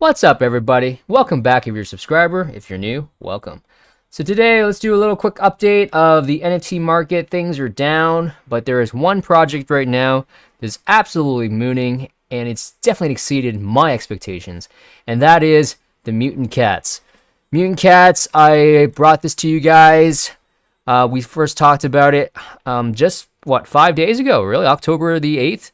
What's up, everybody? Welcome back if you're a subscriber. If you're new, welcome. So today, let's do a little quick update of the NFT market. Things are down, but there is one project right now that's absolutely mooning, and it's definitely exceeded my expectations, and that is the Mutant Cats. Mutant Cats, I brought this to you guys. We first talked about it just, 5 days ago, really? October the 8th.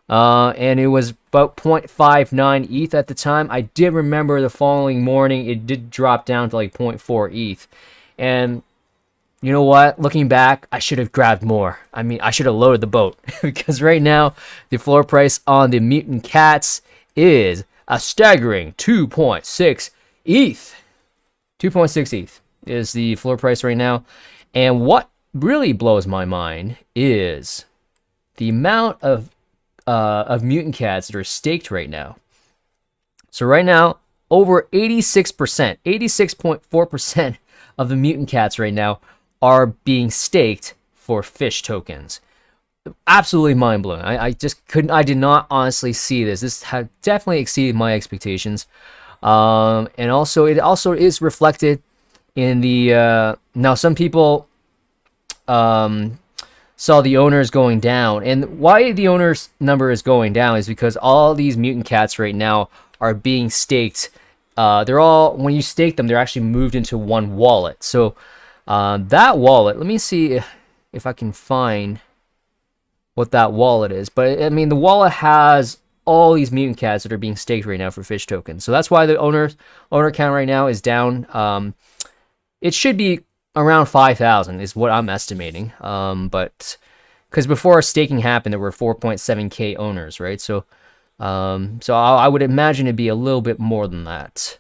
And it was about 0.59 ETH at the time. I did remember the following morning, it did drop down to like 0.4 ETH. And you know what? Looking back, I should have grabbed more. I mean, I should have loaded the boat. Because right now, the floor price on the Mutant Cats is a staggering 2.6 ETH. 2.6 ETH is the floor price right now. And what really blows my mind is the amount of Mutant Cats that are staked right now. So right now, over 86%, 86.4% of the Mutant Cats right now are being staked for fish tokens. Absolutely mind-blowing. I just couldn't, I did not honestly see this. This had definitely exceeded my expectations. And also, it also is reflected in the, now some people, saw the owners going down, and why the owners number is going down is because all these Mutant Cats right now are being staked. They're all, when you stake them, they're actually moved into one wallet. So that wallet, let me see if I can find what that wallet is. But I mean, the wallet has all these Mutant Cats that are being staked right now for fish tokens. So that's why the owner count right now is down. It should be around 5,000 is what I'm estimating. But because before staking happened, there were 4.7k owners, right? So, I would imagine it'd be a little bit more than that.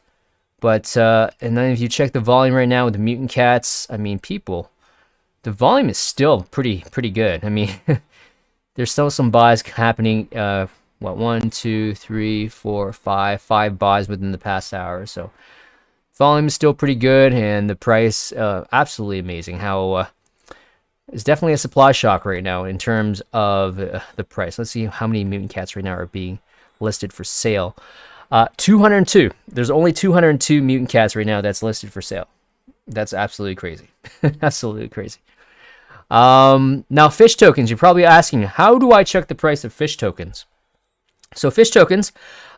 But and then if you check the volume right now with the Mutant Cats, I mean, the volume is still pretty good. I mean, there's still some buys happening. One, two, three, four, five buys within the past hour. So volume is still pretty good, and the price, absolutely amazing. How it's definitely a supply shock right now in terms of the price. Let's see how many Mutant Cats right now are being listed for sale. 202. There's only 202 Mutant Cats right now that's listed for sale. That's absolutely crazy. Absolutely crazy. Now, fish tokens. You're probably asking, how do I check the price of fish tokens? So fish tokens.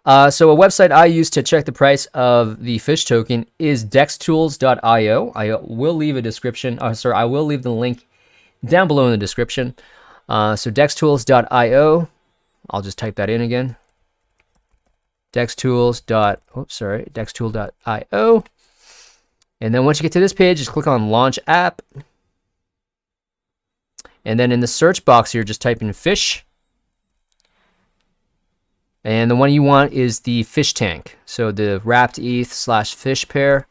So a website I use to check the price of the fish token is Dextools.io. I will leave a description. I will leave the link down below in the description. So Dextools.io. I'll just type that in again. Dextool.io. And then once you get to this page, just click on Launch App. And then in the search box here, just type in fish. And the one you want is the fish tank. So the wrapped ETH / fish pair.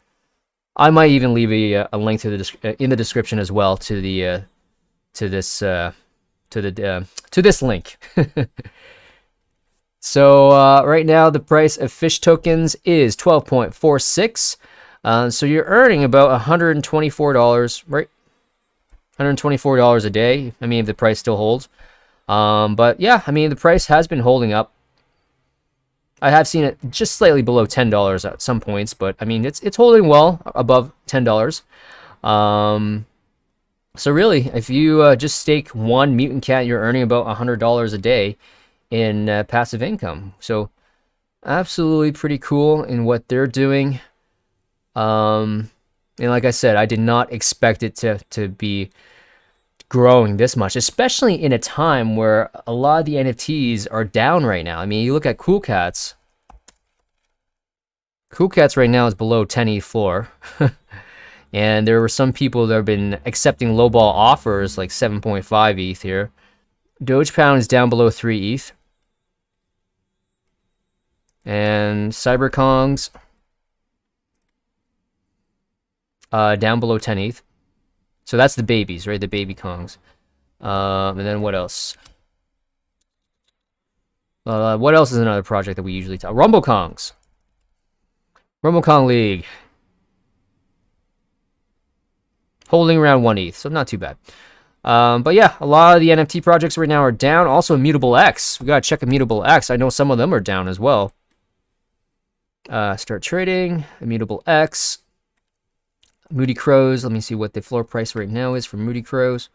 I might even leave a link to in the description as well to the to this link. So right now the price of fish tokens is 12.46. So you're earning about $124, right? $124 a day. I mean, if the price still holds. But yeah, I mean, the price has been holding up. I have seen it just slightly below $10 at some points, but I mean, it's holding well above $10. So really, if you just stake one Mutant Cat, you're earning about $100 a day in passive income. So absolutely pretty cool in what they're doing. And like I said, I did not expect it to be growing this much, especially in a time where a lot of the NFTs are down right now. I mean, you look at Cool Cats. Cool Cats right now is below 10 ETH floor. And there were some people that have been accepting lowball offers like 7.5 ETH here. Doge Pound is down below 3 ETH. And Cyberkongs down below 10 ETH. So that's the babies, right? The baby Kongs. And then what else? What else is another project that we usually talk? Rumble Kongs. Rumble Kong League. Holding around 1 ETH, so not too bad. But yeah, a lot of the NFT projects right now are down. Also, Immutable X. We gotta check Immutable X. I know some of them are down as well. Start trading. Immutable X. Moody Crows. Let me see what the floor price right now is for Moody Crows.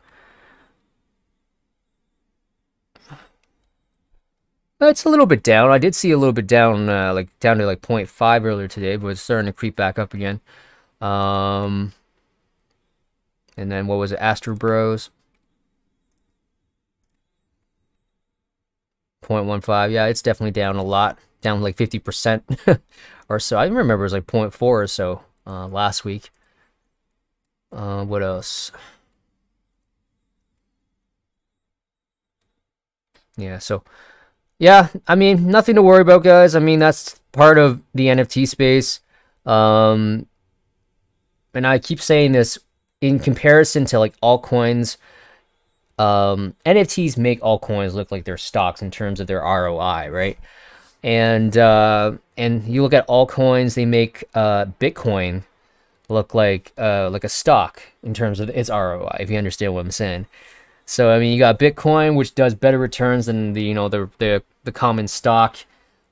It's a little bit down. I did see a little bit down, like down to like 0.5 earlier today, but it's starting to creep back up again. And then what was it? Astro Bros. 0.15. Yeah, it's definitely down a lot. Down like 50% or so. I remember it was like 0.4 or so last week. What else? Yeah, so yeah, I mean, nothing to worry about, guys. I mean, that's part of the NFT space. And I keep saying this in comparison to like altcoins. NFTs make altcoins look like they're stocks in terms of their ROI, right? And you look at altcoins, they make Bitcoin look like a stock in terms of its ROI, if you understand what I'm saying. So I mean, you got Bitcoin, which does better returns than the common stock,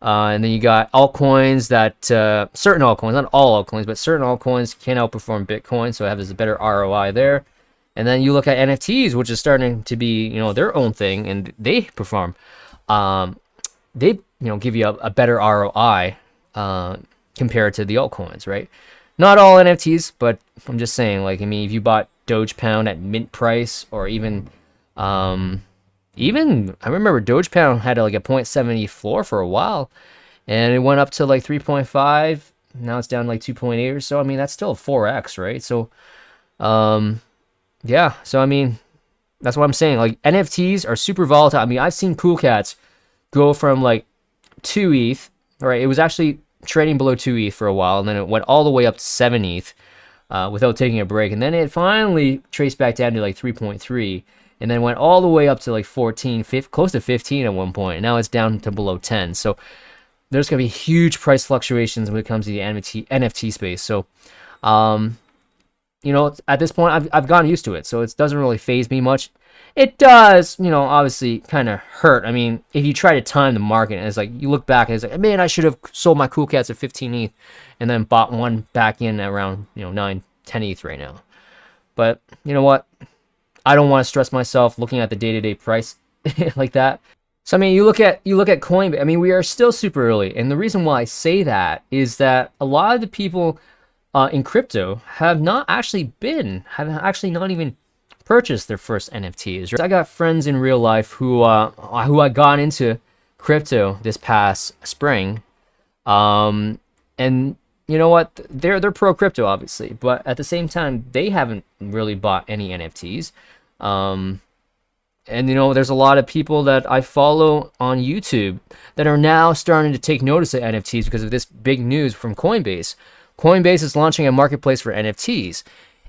and then you got altcoins that certain altcoins, not all altcoins, but certain altcoins can outperform Bitcoin, so it has a better ROI there. And then you look at NFTs, which is starting to be their own thing, and they perform. They give you a better ROI compared to the altcoins, right? Not all NFTs, but I'm just saying, like, I mean, if you bought Doge Pound at mint price, or even I remember Doge Pound had like a 0.70 floor for a while, and it went up to like 3.5. Now it's down to like 2.8 or so. I mean, that's still 4x, right? So, yeah. So I mean, that's what I'm saying. Like, NFTs are super volatile. I mean, I've seen Cool Cats go from like 2 ETH, right? It was actually trading below 2 ETH for a while, and then it went all the way up to 7 ETH without taking a break, and then it finally traced back down to like 3.3, and then went all the way up to like 14, close to 15 at one point, and now it's down to below 10. So there's going to be huge price fluctuations when it comes to the NFT space. So, at this point, I've gotten used to it, so it doesn't really faze me much. It does, obviously kind of hurt. I mean, if you try to time the market, and it's like, you look back and it's like, man, I should have sold my Cool Cats at 15 ETH and then bought one back in at around, 9, 10 ETH right now. But you know what? I don't want to stress myself looking at the day-to-day price like that. So I mean, you look at Coinbase. I mean, we are still super early, and the reason why I say that is that a lot of the people in crypto have actually not even purchased their first NFTs. I got friends in real life who I got into crypto this past spring, and you know what? They're pro crypto, obviously, but at the same time, they haven't really bought any NFTs. And there's a lot of people that I follow on YouTube that are now starting to take notice of NFTs because of this big news from Coinbase. Coinbase is launching a marketplace for NFTs,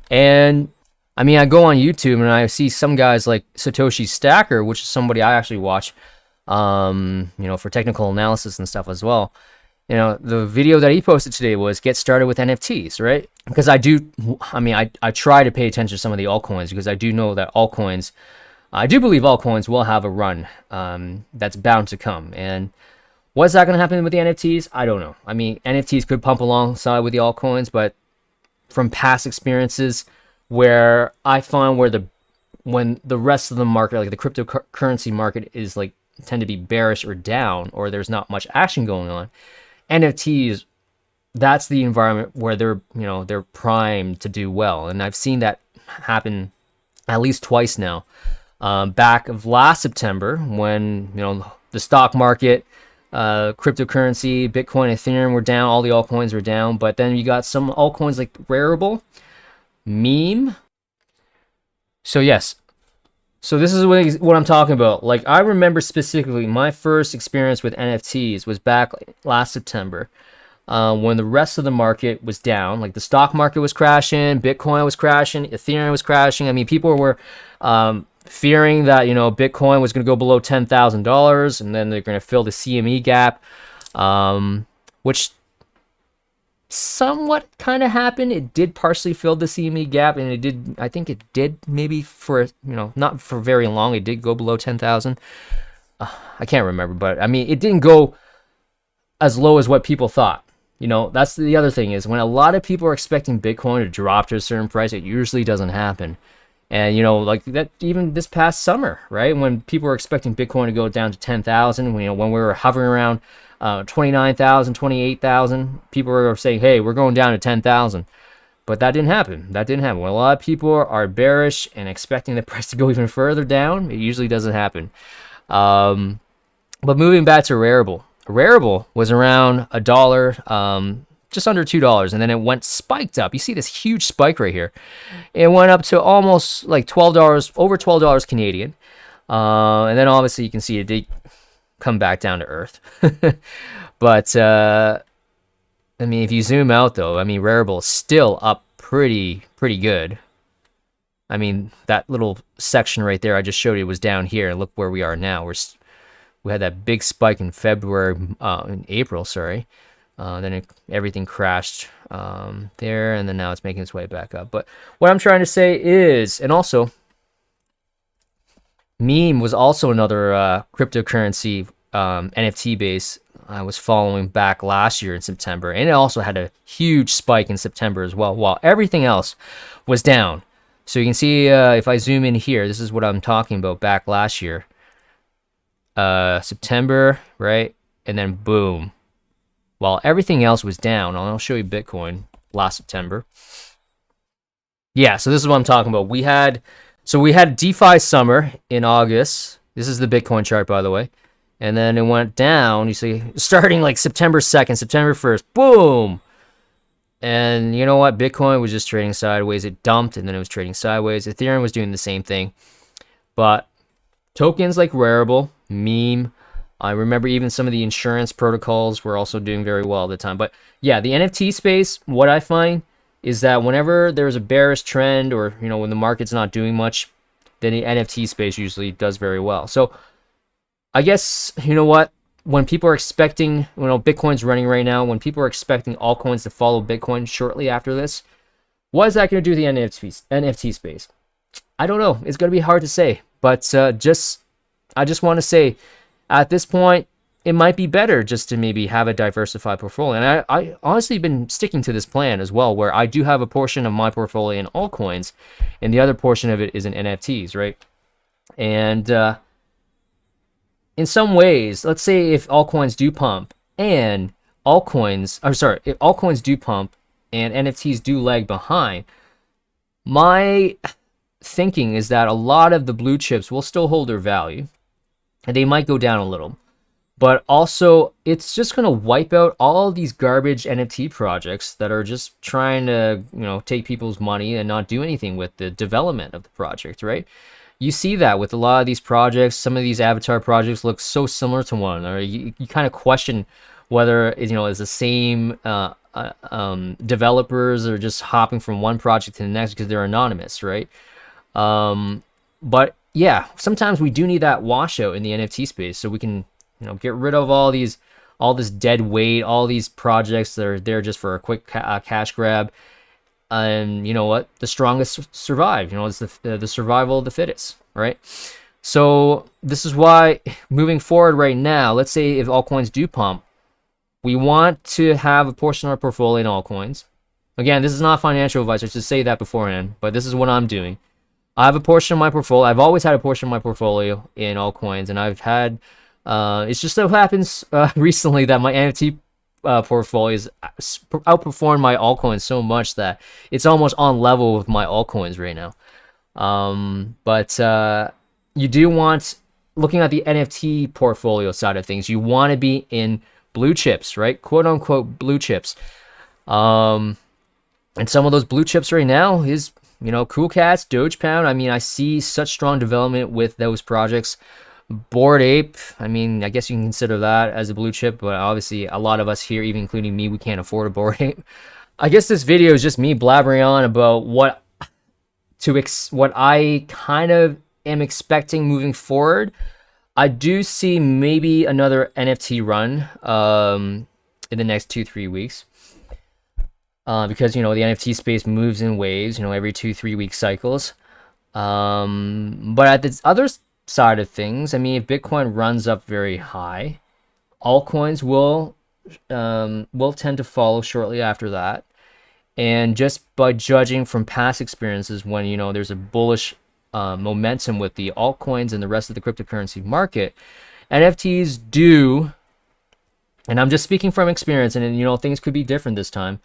and I mean, I go on YouTube and I see some guys like Satoshi Stacker, which is somebody I actually watch, for technical analysis and stuff as well. The video that he posted today was get started with NFTs, right? Because I try to pay attention to some of the altcoins, because I do know that I do believe altcoins will have a run that's bound to come. And what's that going to happen with the NFTs? I don't know. I mean, NFTs could pump alongside with the altcoins, but from past experiences, where I find when the rest of the market, like the cryptocurrency market, is like tend to be bearish or down, or there's not much action going on, NFTs, that's the environment where they're primed to do well. And I've seen that happen at least twice now. Back of last September, when the stock market, cryptocurrency, Bitcoin, Ethereum were down, all the altcoins were down, but then you got some altcoins like Rarible, Meme. So yes, so this is what I'm talking about. Like, I remember specifically my first experience with NFTs was back last September, when the rest of the market was down. Like, the stock market was crashing, Bitcoin was crashing, Ethereum was crashing. I mean, people were fearing that Bitcoin was going to go below $10,000, and then they're going to fill the CME gap, which somewhat kind of happened. It did partially fill the CME gap, and I think it did maybe for not for very long. It did go below 10,000. I can't remember, but I mean, it didn't go as low as what people thought. You know, that's the other thing is when a lot of people are expecting Bitcoin to drop to a certain price, it usually doesn't happen. And, you know, like that even this past summer, right? When people were expecting Bitcoin to go down to 10,000, you know, when we were hovering around 29,000, 28,000, people were saying, hey, we're going down to 10,000. But that didn't happen. That didn't happen. When a lot of people are bearish and expecting the price to go even further down, it usually doesn't happen. But moving back to Rarible. Rarible was around $1, just under $2, and then it went spiked up. You see this huge spike right here. It went up to almost like $12, over $12 Canadian. And then obviously you can see it did come back down to earth. But I mean, if you zoom out though, I mean, Rarible is still up pretty good. I mean, that little section right there I just showed you was down here, and look where we are now. We had that big spike in February, in April, sorry. Then everything crashed there, and then now it's making its way back up. But what I'm trying to say is, and also, Meme was also another cryptocurrency NFT base I was following back last year in September, and it also had a huge spike in September as well, while everything else was down. So you can see if I zoom in here, this is what I'm talking about back last year. September, right? And then boom. While everything else was down, I'll show you Bitcoin last September. Yeah, so this is what I'm talking about. We had DeFi summer in August. This is the Bitcoin chart, by the way. And then it went down, you see, starting like September 2nd, September 1st, boom. And you know what? Bitcoin was just trading sideways. It dumped, and then it was trading sideways. Ethereum was doing the same thing. But tokens like Rarible, Meme, I remember even some of the insurance protocols were also doing very well at the time. But yeah, the NFT space, what I find is that whenever there's a bearish trend, or, you know, when the market's not doing much, then the NFT space usually does very well. So I guess, you know what, when people are expecting, you know, Bitcoin's running right now, when people are expecting altcoins to follow Bitcoin shortly after this, what is that going to do to the NFT space? I don't know. It's going to be hard to say. But I just want to say, at this point, it might be better just to maybe have a diversified portfolio. And I honestly been sticking to this plan as well, where I do have a portion of my portfolio in altcoins, and the other portion of it is in NFTs, right? And in some ways, let's say if altcoins do pump and if altcoins do pump and NFTs do lag behind, my thinking is that a lot of the blue chips will still hold their value, and they might go down a little. But also, it's just going to wipe out all these garbage NFT projects that are just trying to, you know, take people's money and not do anything with the development of the project, right? You see that with a lot of these projects. Some of these avatar projects look so similar to one another. You kind of question whether, you know, it's the same developers are just hopping from one project to the next because they're anonymous, right? But yeah, sometimes we do need that washout in the NFT space so we can, you know, get rid of all this dead weight, all these projects that are there just for a quick cash grab. And you know what? The strongest survive. You know, it's the survival of the fittest, right? So this is why moving forward right now, let's say if altcoins do pump, we want to have a portion of our portfolio in altcoins. Again, this is not financial advice. I should say that beforehand, but this is what I'm doing. I have a portion of my portfolio. I've always had a portion of my portfolio in altcoins, and I've had. It just so happens recently that my NFT portfolios outperformed my altcoins so much that it's almost on level with my altcoins right now. But you do want, looking at the NFT portfolio side of things, you want to be in blue chips, right? Quote unquote blue chips. And some of those blue chips right now is, you know, Cool Cats, Doge Pound. I mean, I see such strong development with those projects. Bored Ape, I mean, I guess you can consider that as a blue chip, but obviously a lot of us here, even including me, we can't afford a Bored Ape. I guess this video is just me blabbering on about what I kind of am expecting moving forward. I do see maybe another NFT run in the next 2-3 weeks. Because, you know, the NFT space moves in waves, you know, every 2-3 week cycles. But at the other side of things, I mean, if Bitcoin runs up very high, altcoins will will tend to follow shortly after that. And just by judging from past experiences, when there's a bullish momentum with the altcoins and the rest of the cryptocurrency market, NFTs do, and I'm just speaking from experience, and things could be different this time,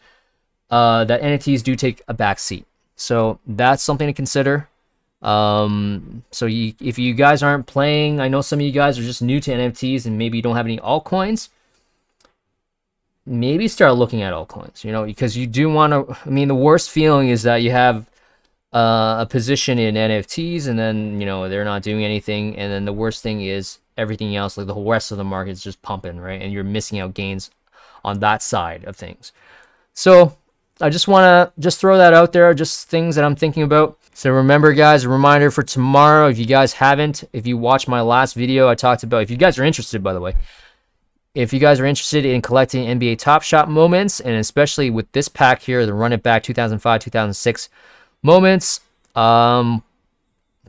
that NFTs do take a back seat. So that's something to consider. If you guys aren't playing, I know some of you guys are just new to NFTs and maybe you don't have any altcoins, maybe start looking at altcoins, because you do want to, the worst feeling is that you have a position in NFTs and then, they're not doing anything. And then the worst thing is everything else, like the whole rest of the market is just pumping, right? And you're missing out gains on that side of things. So I just want to throw that out there, just things that I'm thinking about. So remember, guys, a reminder for tomorrow, if you guys haven't, if you watched my last video, I talked about, if you guys are interested, by the way, if you guys are interested in collecting NBA Top Shot moments, and especially with this pack here, the Run It Back 2005, 2006 moments, for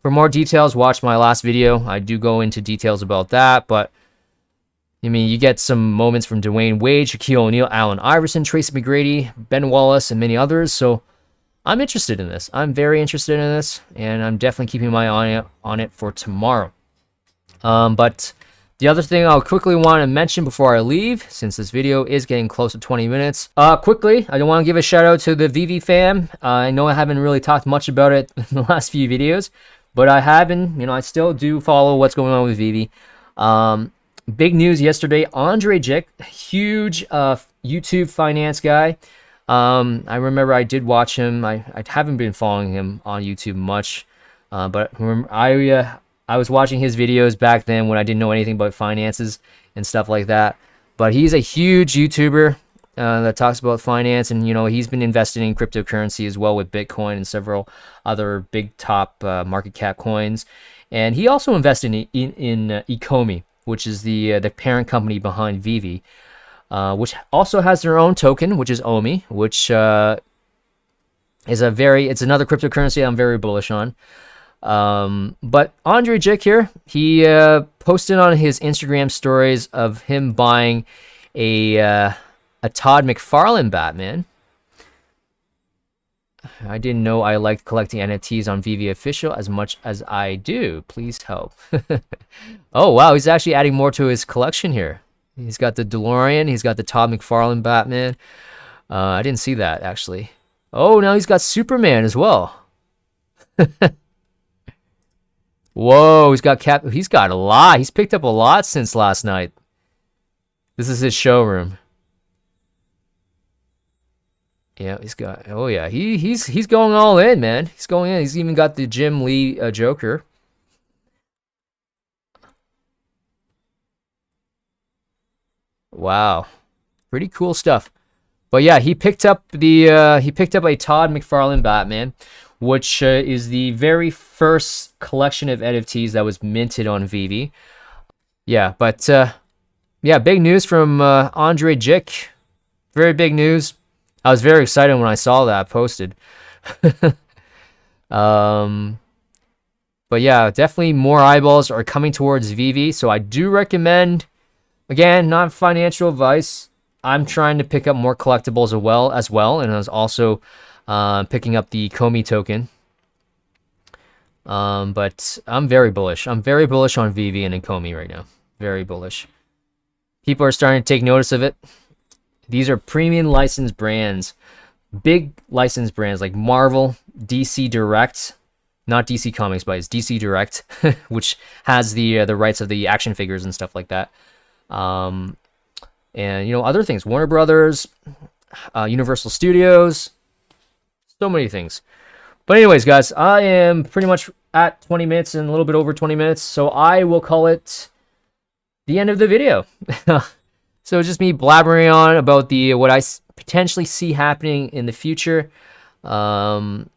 more details, watch my last video. I do go into details about that, but you get some moments from Dwayne Wade, Shaquille O'Neal, Allen Iverson, Tracy McGrady, Ben Wallace, and many others. So I'm interested in this. I'm very interested in this, and I'm definitely keeping my eye on it for tomorrow. But the other thing I'll quickly want to mention before I leave, since this video is getting close to 20 minutes, quickly, I want to give a shout out to the Veve fam. I know I haven't really talked much about it in the last few videos, but I have been, I still do follow what's going on with Veve. Big news yesterday, Andrei Jikh, huge YouTube finance guy. I remember I did watch him. I haven't been following him on YouTube much, but I was watching his videos back then when I didn't know anything about finances and stuff like that. But he's a huge YouTuber that talks about finance, and he's been investing in cryptocurrency as well with Bitcoin and several other big top market cap coins. And he also invested in Ecomi, which is the parent company behind Veve, which also has their own token, which is OMI, which is it's another cryptocurrency I'm very bullish on. But Andrei Jikh here, he posted on his Instagram stories of him buying a Todd McFarlane Batman. I didn't know I liked collecting NFTs on Veve Official as much as I do. Please help. Oh, wow. He's actually adding more to his collection here. He's got the DeLorean. He's got the Todd McFarlane Batman. I didn't see that, actually. Oh, now he's got Superman as well. Whoa, he's got a lot. He's picked up a lot since last night. This is his showroom. Yeah, he's got. Oh yeah, he's going all in, man. He's going in. He's even got the Jim Lee Joker. Wow, pretty cool stuff. But yeah, he picked up a Todd McFarlane Batman, which is the very first collection of NFTs that was minted on Veve. Yeah, but yeah, big news from Andrei Jikh. Very big news. I was very excited when I saw that posted. But yeah, definitely more eyeballs are coming towards Veve. So I do recommend, again, not financial advice, I'm trying to pick up more collectibles as well. And I was also picking up the Komi token. But I'm very bullish. I'm very bullish on Veve and Komi right now. Very bullish. People are starting to take notice of it. These are premium licensed brands, big licensed brands like Marvel, DC Direct, not DC Comics, but it's DC Direct, which has the rights of the action figures and stuff like that. And other things, Warner Brothers, Universal Studios, so many things. But anyways, guys, I am pretty much at 20 minutes and a little bit over 20 minutes, so I will call it the end of the video. So it's just me blabbering on about what I potentially see happening in the future. Again,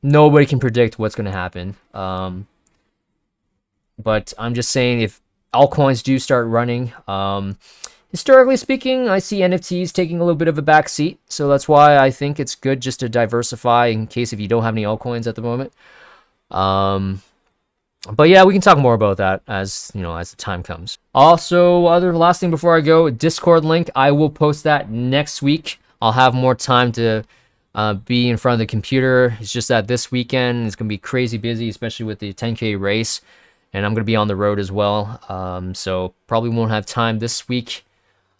nobody can predict what's going to happen. But I'm just saying, if altcoins do start running, historically speaking, I see NFTs taking a little bit of a back seat. So that's why I think it's good just to diversify in case if you don't have any altcoins at the moment. But yeah, we can talk more about that as as the time comes. Also, last thing before I go, Discord link. I will post that next week. I'll have more time to be in front of the computer. It's just that this weekend is gonna be crazy busy, especially with the 10K race, and I'm gonna be on the road as well. So probably won't have time this week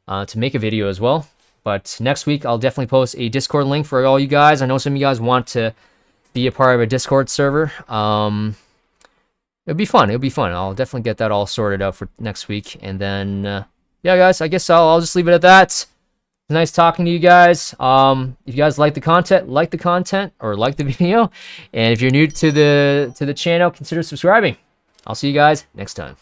to make a video as well. But next week I'll definitely post a Discord link for all you guys. I know some of you guys want to be a part of a Discord server. It'll be fun. It'll be fun. I'll definitely get that all sorted out for next week. And then, yeah, guys, I guess I'll just leave it at that. It's nice talking to you guys. If you guys like the content or like the video. And if you're new to the channel, consider subscribing. I'll see you guys next time.